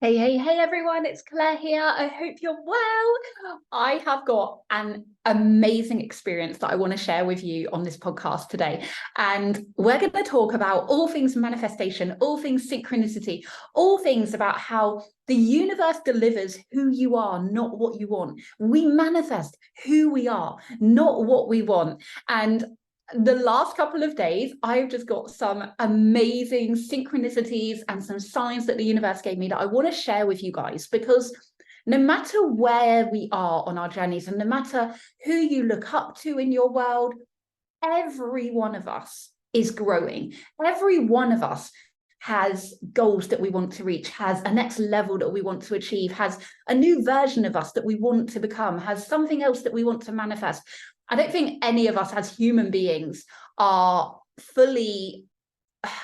Hey everyone, it's Claire here. I hope you're well. I have got an amazing experience that I want to share with you on this podcast today. And we're going to talk about all things manifestation, all things synchronicity, all things about how the universe delivers who you are, not what you want. We manifest who we are, not what we want. And the last couple of days, I've just got some amazing synchronicities and some signs that the universe gave me that I want to share with you guys, because no matter where we are on our journeys and no matter who you look up to in your world, every one of us is growing. Every one of us has goals that we want to reach, has a next level that we want to achieve, has a new version of us that we want to become, has something else that we want to manifest. I don't think any of us as human beings are fully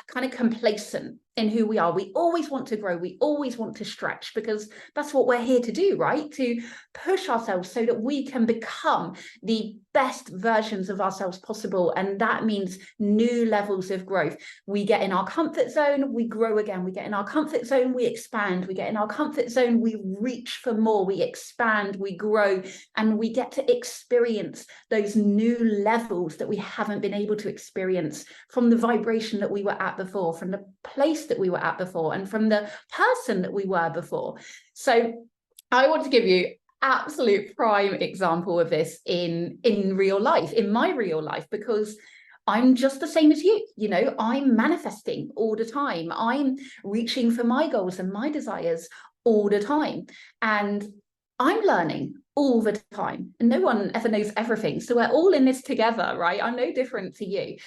kind of complacent in who we are. We always want to grow. We always want to stretch, because that's what we're here to do, right? To push ourselves so that we can become the best versions of ourselves possible. And that means new levels of growth. We get in our comfort zone, we grow again. We get in our comfort zone, we expand. We get in our comfort zone, we reach for more, we expand, we grow, and we get to experience those new levels that we haven't been able to experience from the vibration that we were at before, from the place that we were at before, and from the person that we were before. So I want to give you absolute prime example of this in real life, in my real life, because I'm just the same as you. You know, I'm manifesting all the time. I'm reaching for my goals and my desires all the time. And I'm learning all the time. And no one ever knows everything. So we're all in this together, right? I'm no different to you.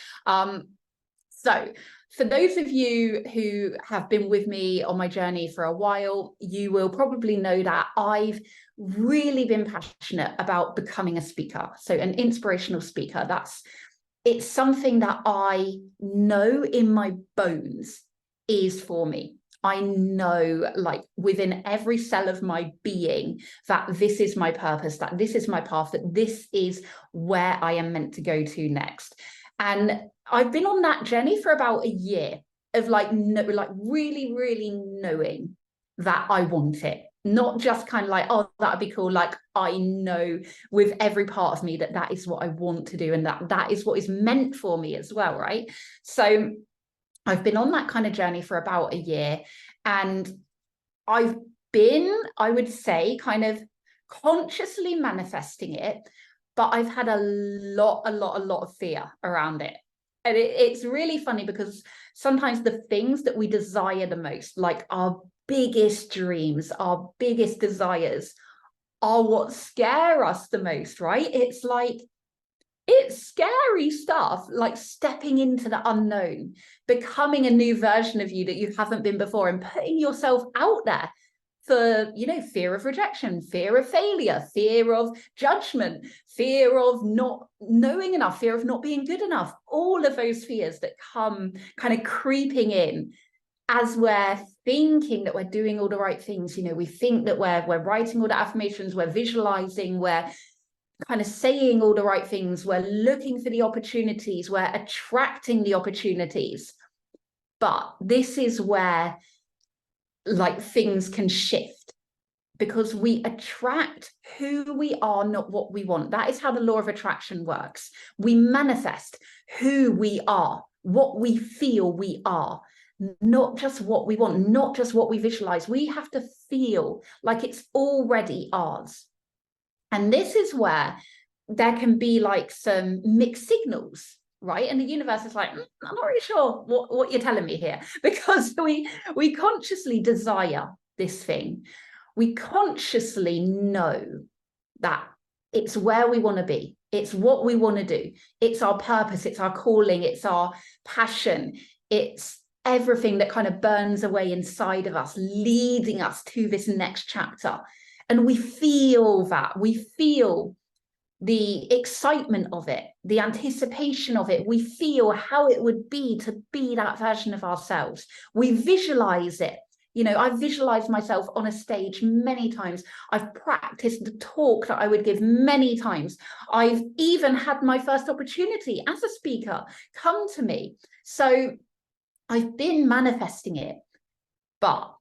So for those of you who have been with me on my journey for a while, you will probably know that I've really been passionate about becoming a speaker. So an inspirational speaker. It's something that I know in my bones is for me. I know, like, within every cell of my being, that this is my purpose, that this is my path, that this is where I am meant to go to next. And I've been on that journey for about a year of really, really knowing that I want it. Not just kind of like, oh, that'd be cool. Like, I know with every part of me that that is what I want to do, and that is what is meant for me as well, right? So I've been on that kind of journey for about a year, and I've been, I would say, kind of consciously manifesting it, but I've had a lot of fear around it. And it's really funny, because sometimes the things that we desire the most, like our biggest dreams, our biggest desires, are what scare us the most, right? It's scary stuff, like stepping into the unknown, becoming a new version of you that you haven't been before, and putting yourself out there for, you know, fear of rejection, fear of failure, fear of judgment, fear of not knowing enough, fear of not being good enough, all of those fears that come kind of creeping in as we're thinking that we're doing all the right things. You know, we think that we're writing all the affirmations, we're visualizing, we're kind of saying all the right things, we're looking for the opportunities, we're attracting the opportunities. But this is where, like, things can shift, because we attract who we are, not what we want. That is how the law of attraction works. We manifest who we are, what we feel we are, not just what we want, not just what we visualize. We have to feel like it's already ours. And this is where there can be like some mixed signals, right? And the universe is like, I'm not really sure what you're telling me here, because we consciously desire this thing. We consciously know that it's where we want to be. It's what we want to do. It's our purpose. It's our calling. It's our passion. It's everything that kind of burns away inside of us, leading us to this next chapter. And we feel that. We feel the excitement of it, the anticipation of it. We feel how it would be to be that version of ourselves. We visualize it. You know, I've visualized myself on a stage many times. I've practiced the talk that I would give many times. I've even had my first opportunity as a speaker come to me. So I've been manifesting it. But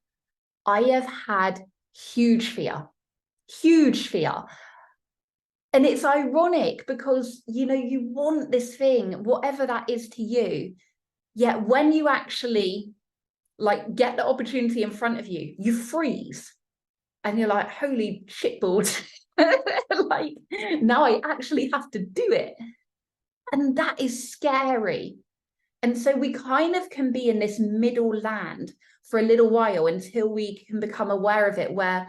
I have had huge fear, huge fear. And it's ironic because, you know, you want this thing, whatever that is to you, yet when you actually like get the opportunity in front of you, you freeze and you're like, holy shitboard. Like, now I actually have to do it. And that is scary. And so we kind of can be in this middle land for a little while until we can become aware of it, where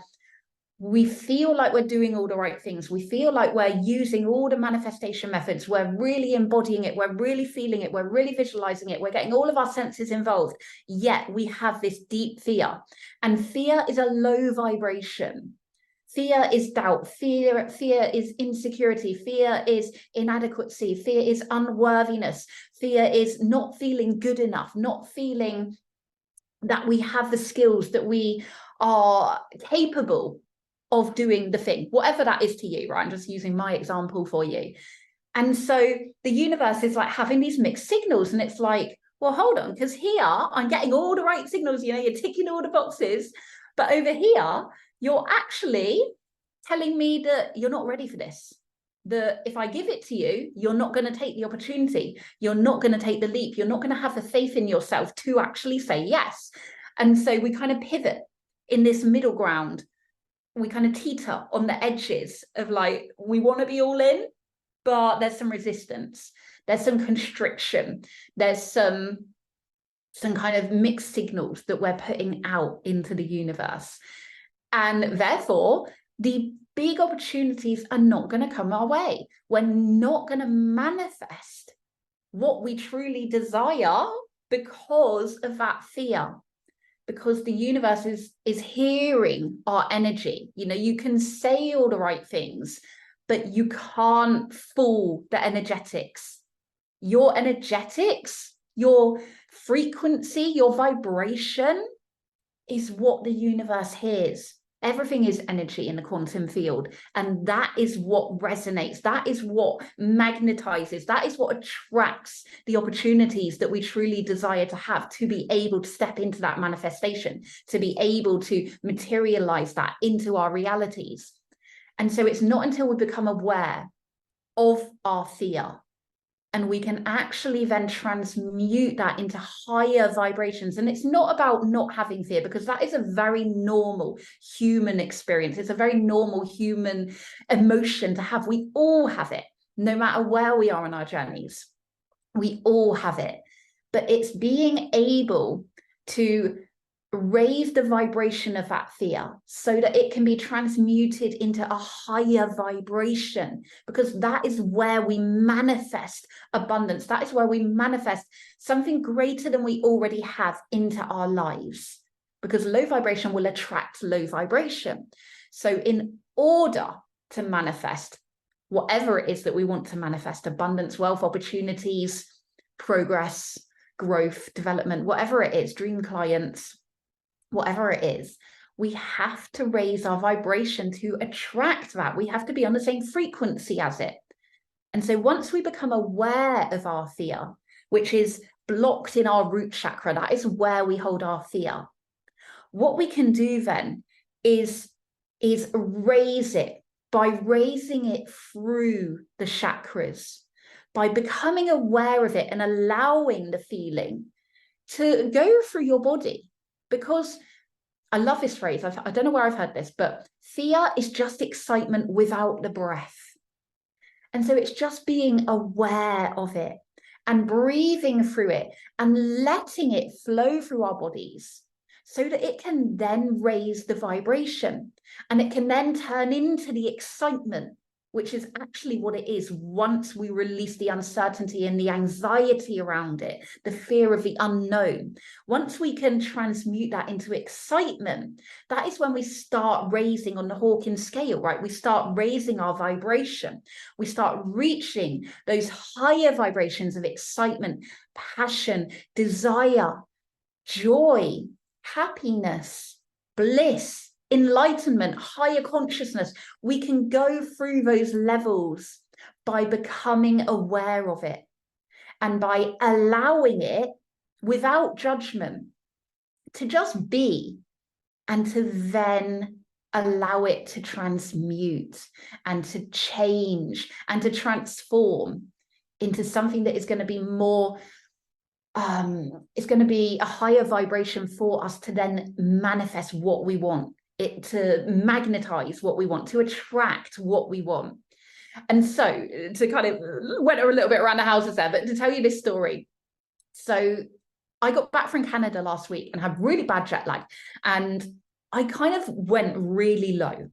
we feel like we're doing all the right things. We feel like we're using all the manifestation methods. We're really embodying it. We're really feeling it. We're really visualizing it. We're getting all of our senses involved. Yet we have this deep fear. And fear is a low vibration. Fear is doubt. Fear is insecurity. Fear is inadequacy. Fear is unworthiness. Fear is not feeling good enough, not feeling that we have the skills, that we are capable of doing the thing, whatever that is to you, right? I'm just using my example for you. And so the universe is like having these mixed signals, and it's like, well, hold on, because here I'm getting all the right signals, you know, you're ticking all the boxes, but over here, you're actually telling me that you're not ready for this. That if I give it to you, you're not going to take the opportunity. You're not going to take the leap. You're not going to have the faith in yourself to actually say yes. And so we kind of pivot in this middle ground. We kind of teeter on the edges of like, we want to be all in, but there's some resistance. There's some constriction. There's some kind of mixed signals that we're putting out into the universe. And therefore, the big opportunities are not going to come our way. We're not going to manifest what we truly desire because of that fear, because the universe is hearing our energy. You know, you can say all the right things, but you can't fool the energetics. Your energetics, your frequency, your vibration is what the universe hears. Everything is energy in the quantum field. And that is what resonates. That is what magnetizes. That is what attracts the opportunities that we truly desire to have, to be able to step into that manifestation, to be able to materialize that into our realities. And so it's not until we become aware of our fear, and we can actually then transmute that into higher vibrations. And it's not about not having fear, because that is a very normal human experience. It's a very normal human emotion to have. We all have it, no matter where we are in our journeys. We all have it. But it's being able to raise the vibration of that fear so that it can be transmuted into a higher vibration, because that is where we manifest abundance. That is where we manifest something greater than we already have into our lives, because low vibration will attract low vibration. So in order to manifest whatever it is that we want to manifest, abundance, wealth, opportunities, progress, growth, development, whatever it is, dream clients, whatever it is, we have to raise our vibration to attract that. We have to be on the same frequency as it. And so once we become aware of our fear, which is blocked in our root chakra, that is where we hold our fear, what we can do then is raise it by raising it through the chakras, by becoming aware of it and allowing the feeling to go through your body. Because I love this phrase, I don't know where I've heard this, but fear is just excitement without the breath. And so it's just being aware of it and breathing through it and letting it flow through our bodies so that it can then raise the vibration, and it can then turn into the excitement, which is actually what it is once we release the uncertainty and the anxiety around it, the fear of the unknown. Once we can transmute that into excitement, that is when we start raising on the Hawkins scale, right? We start raising our vibration. We start reaching those higher vibrations of excitement, passion, desire, joy, happiness, bliss, enlightenment, higher consciousness. We can go through those levels by becoming aware of it and by allowing it without judgment to just be. and to then allow it to transmute and to change and to transform into something that is going to be more, it's going to be a higher vibration for us to then manifest what we want, it to magnetize what we want, to attract what we want. And so to kind of went a little bit around the houses there, but to tell you this story. So I got back from Canada last week and had really bad jet lag. And I kind of went really low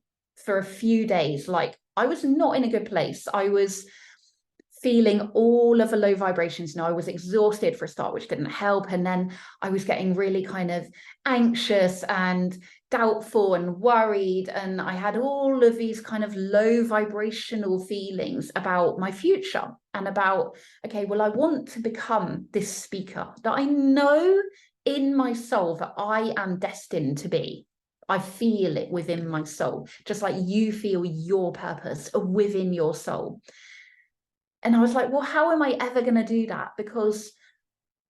for a few days. Like, I was not in a good place. I was feeling all of the low vibrations. I was exhausted for a start, which didn't help. And then I was getting really kind of anxious and doubtful and worried. And I had all of these kind of low vibrational feelings about my future and about, okay, well, I want to become this speaker that I know in my soul that I am destined to be. I feel it within my soul, just like you feel your purpose within your soul. And I was like, well, how am I ever going to do that? Because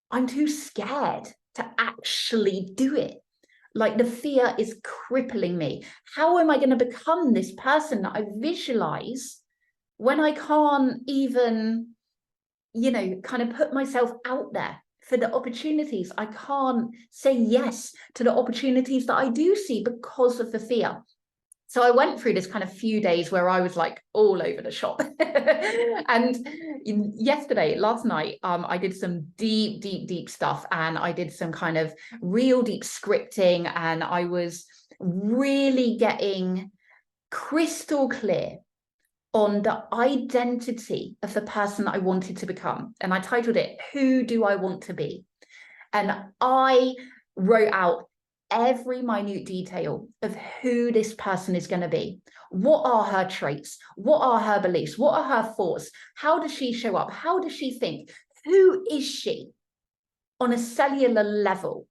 I'm too scared to actually do it. Like, the fear is crippling me. How am I going to become this person that I visualize when I can't even, kind of put myself out there for the opportunities? I can't say yes to the opportunities that I do see because of the fear. So I went through this kind of few days where I was like all over the shop. And last night, I did some deep stuff, and I did some kind of real deep scripting, and I was really getting crystal clear on the identity of the person that I wanted to become. And I titled it, Who Do I Want to Be? And I wrote out every minute detail of who this person is going to be. What are her traits? What are her beliefs? What are her thoughts? How does she show up? How does she think? Who is she on a cellular level?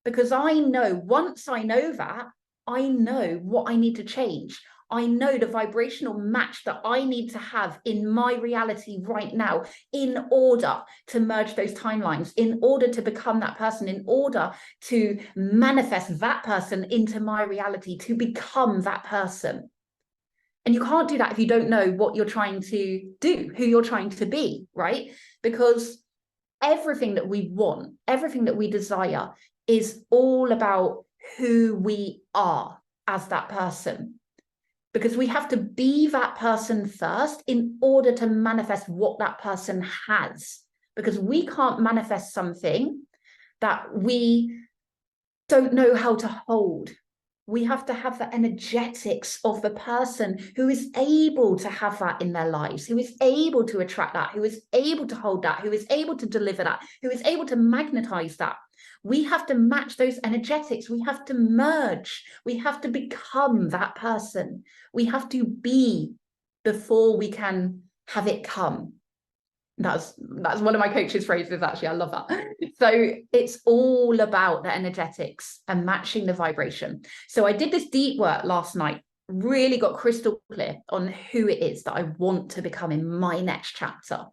Because I know, once I know that, I know what I need to change. I know the vibrational match that I need to have in my reality right now in order to merge those timelines, in order to become that person, in order to manifest that person into my reality, to become that person. And you can't do that if you don't know what you're trying to do, who you're trying to be, right? Because everything that we want, everything that we desire is all about who we are as that person. Because we have to be that person first in order to manifest what that person has. Because we can't manifest something that we don't know how to hold. We have to have the energetics of the person who is able to have that in their lives, who is able to attract that, who is able to hold that, who is able to deliver that, who is able to magnetize that. We have to match those energetics. We have to merge. We have to become that person. We have to be before we can have it come. That's one of my coach's phrases, actually. I love that. So it's all about the energetics and matching the vibration. So I did this deep work last night, really got crystal clear on who it is that I want to become in my next chapter.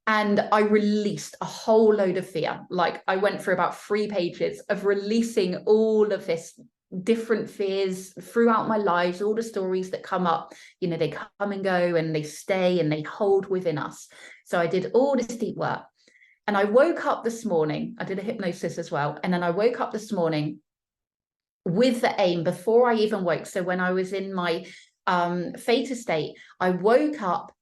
And I released a whole load of fear. Like, I went through about 3 pages of releasing all of this different fears throughout my lives, all the stories that come up, they come and go and they stay and they hold within us. So I did all this deep work, and I woke up this morning, I did a hypnosis as well. And then I woke up this morning with the aim before I even woke. So when I was in my theta state, I woke up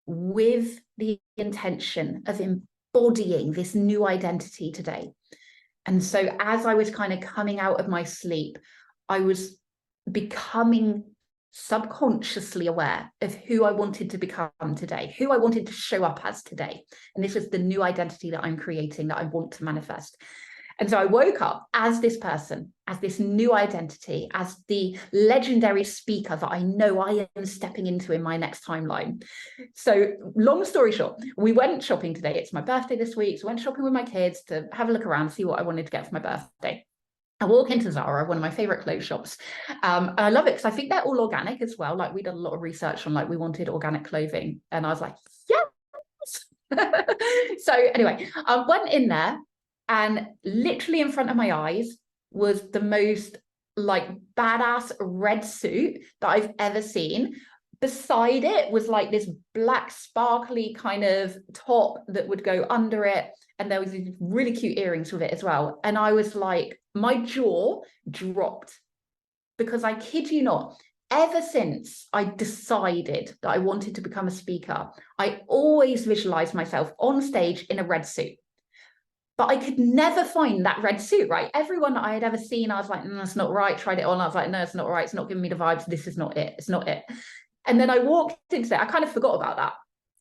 with the intention of embodying this new identity today. And so as I was kind of coming out of my sleep, I was becoming subconsciously aware of who I wanted to become today, who I wanted to show up as today. And this was the new identity that I'm creating, that I want to manifest. And so I woke up as this person, as this new identity, as the legendary speaker that I know I am stepping into in my next timeline. So long story short, we went shopping today. It's my birthday this week. So I went shopping with my kids to have a look around, see what I wanted to get for my birthday. I walk into Zara, one of my favorite clothes shops. And I love it because I think they're all organic as well. Like, we did a lot of research on, like, we wanted organic clothing. And I was like, yes. So anyway, I went in there, and literally in front of my eyes was the most like badass red suit that I've ever seen. Beside it was like this black sparkly kind of top that would go under it. And there was these really cute earrings with it as well. And I was like, my jaw dropped, because I kid you not, ever since I decided that I wanted to become a speaker, I always visualized myself on stage in a red suit. But I could never find that red suit, right? Everyone that I had ever seen, I was like, that's not right. Tried it on. I was like, no, it's not right. It's not giving me the vibes. This is not it. It's not it. And then I walked in today. I kind of forgot about that.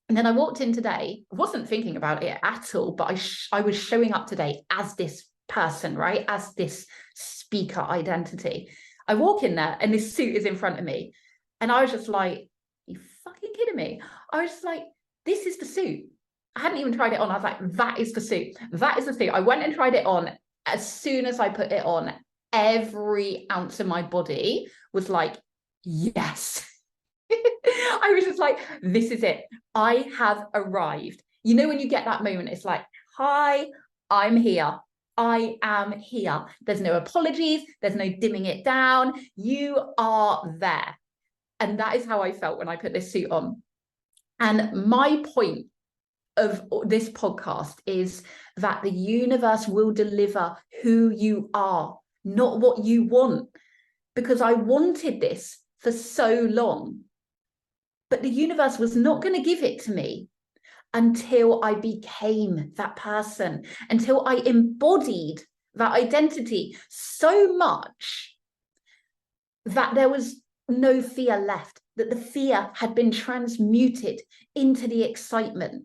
And then I walked in today. I wasn't thinking about it at all, but I was showing up today as this person, right? As this speaker identity. I walk in there and this suit is in front of me. And I was just like, you fucking kidding me? I was just like, this is the suit. I hadn't even tried it on. I was like, that is the suit. That is the suit. I went and tried it on. As soon as I put it on, every ounce of my body was like, yes. I was just like, this is it. I have arrived. You know, when you get that moment, it's like, hi, I'm here. I am here. There's no apologies. There's no dimming it down. You are there. And that is how I felt when I put this suit on. And my point of this podcast is that the universe will deliver who you are, not what you want. Because I wanted this for so long, but the universe was not going to give it to me until I became that person, until I embodied that identity so much that there was no fear left, that the fear had been transmuted into the excitement.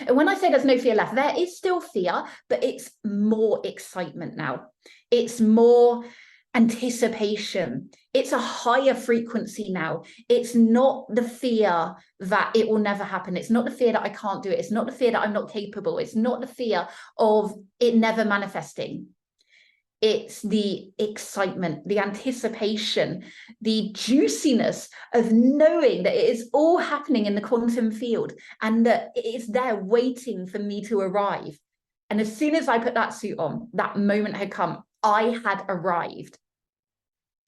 And when I say there's no fear left, there is still fear, but it's more excitement now. It's more anticipation. It's a higher frequency now. It's not the fear that it will never happen. It's not the fear that I can't do it. It's not the fear that I'm not capable. It's not the fear of it never manifesting. It's the excitement, the anticipation, the juiciness of knowing that it is all happening in the quantum field and that it is there waiting for me to arrive. And as soon as I put that suit on, that moment had come. I had arrived.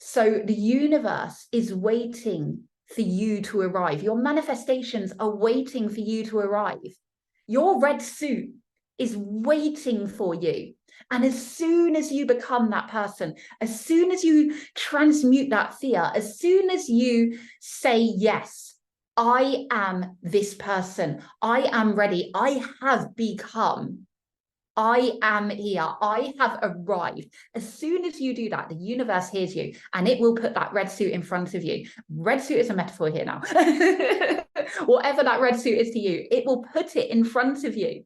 So the universe is waiting for you to arrive. Your manifestations are waiting for you to arrive. Your red suit is waiting for you. And as soon as you become that person, as soon as you transmute that fear, as soon as you say, yes, I am this person, I am ready, I have become, I am here, I have arrived. As soon as you do that, the universe hears you and it will put that red suit in front of you. Red suit is a metaphor here now. Whatever that red suit is to you, it will put it in front of you.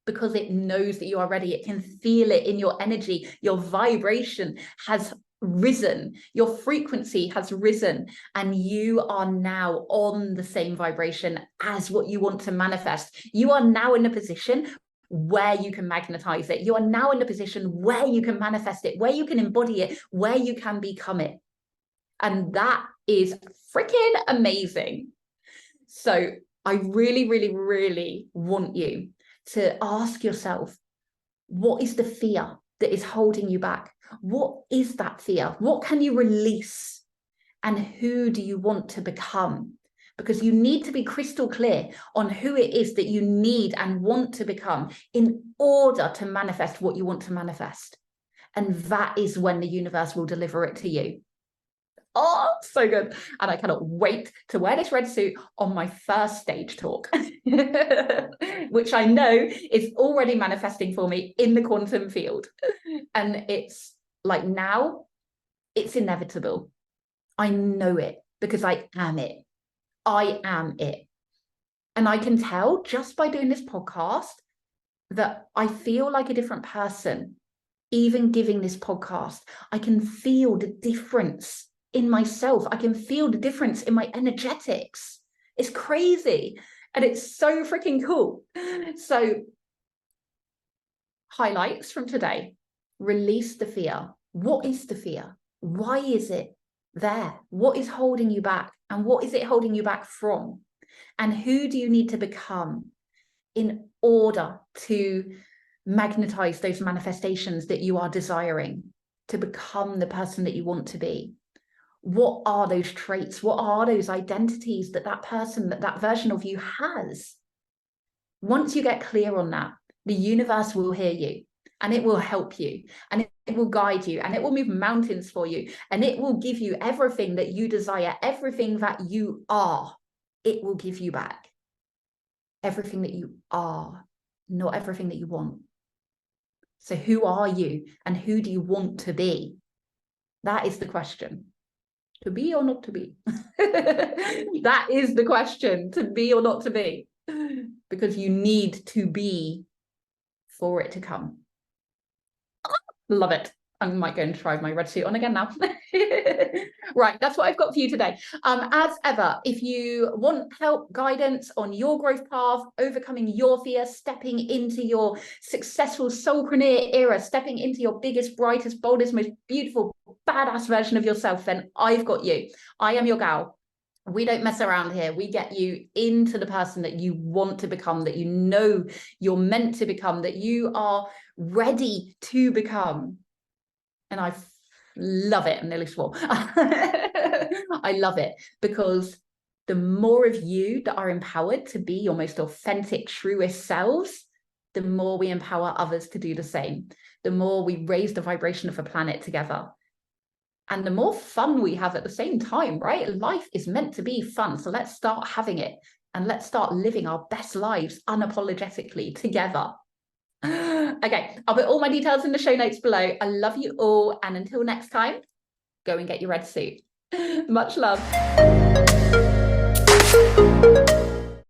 Because it knows that you are ready. It can feel it in your energy. Your vibration has risen. Your frequency has risen. And you are now on the same vibration as what you want to manifest. You are now in a position where you can magnetize it. You are now in a position where you can manifest it, where you can embody it, where you can become it. And that is freaking amazing. So I really, really, really want you to ask yourself, what is the fear that is holding you back? What is that fear? What can you release? And who do you want to become? Because you need to be crystal clear on who it is that you need and want to become in order to manifest what you want to manifest. And that is when the universe will deliver it to you. Oh, so good. And I cannot wait to wear this red suit on my first stage talk, which I know is already manifesting for me in the quantum field. And it's like, now it's inevitable. I know it because I am it. I am it. And I can tell just by doing this podcast that I feel like a different person. Even giving this podcast, I can feel the difference in myself. I can feel the difference in my energetics. It's crazy. And it's so freaking cool. So, highlights from today: release the fear. What is the fear? Why is it there? What is holding you back? And what is it holding you back from? And who do you need to become in order to magnetize those manifestations that you are desiring? to become the person that you want to be? What are those traits? What are those identities that that person, that version of you has? Once you get clear on that, the universe will hear you, and it will help you, and it will guide you, and it will move mountains for you, and it will give you everything that you desire, everything that you are. It will give you back everything that you are, not everything that you want. So who are you, and who do you want to be? That is the question. To be or not to be? That is the question, to be or not to be. Because you need to be for it to come. Love it. I might go and try my red suit on again now. Right, that's what I've got for you today. As ever, if you want help, guidance on your growth path, overcoming your fear, stepping into your successful soulpreneur era, stepping into your biggest, brightest, boldest, most beautiful, badass version of yourself, then I've got you. I am your gal. We don't mess around here. We get you into the person that you want to become, that you know you're meant to become, that you are ready to become. And I love it. I'm nearly swore. I love it because the more of you that are empowered to be your most authentic, truest selves, the more we empower others to do the same. The more we raise the vibration of the planet together. And the more fun we have at the same time, right? Life is meant to be fun. So let's start having it, and let's start living our best lives unapologetically together. Okay, I'll put all my details in the show notes below. I love you all. And until next time, go and get your red suit. Much love.